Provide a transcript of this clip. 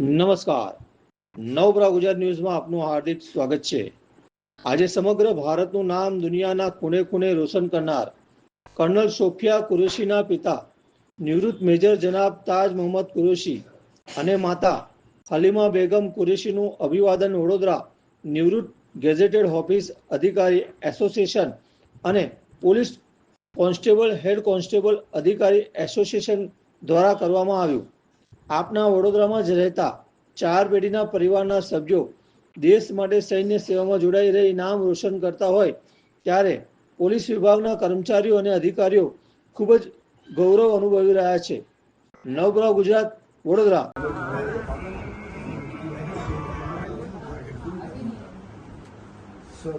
નમસ્કાર, નવપ્રા ગુજરાત ન્યૂઝમાં આપનું હાર્દિક સ્વાગત છે। આજે સમગ્ર ભારતનું નામ દુનિયાના ખૂણે ખૂણે રોશન કરનાર કર્નલ સોફિયા કુરેશીના પિતા નિવૃત્ત મેજર જનાબ તાજ મોહમ્મદ કુરેશી અને માતા હલીમા બેગમ કુરેશીનું અભિવાદન વડોદરા નિવૃત્ત ગેઝેટેડ ઓફિસ અધિકારી એસોસિએશન અને પોલીસ કોન્સ્ટેબલ હેડ કોન્સ્ટેબલ અધિકારી એસોસિએશન દ્વારા કરવામાં આવ્યું। આપના વડોદરામાં જ રહેતા 4 પેઢીના પરિવારના સભ્યો દેશ માટે સૈન્ય સેવામાં જોડાઈ રહી નામ રોશન કરતા હોય ત્યારે પોલીસ વિભાગના કર્મચારીઓ અને અધિકારીઓ ખૂબ જ ગૌરવ અનુભવી રહ્યા છે। નવપ્રા ગુજરાત, વડોદરા। Sir,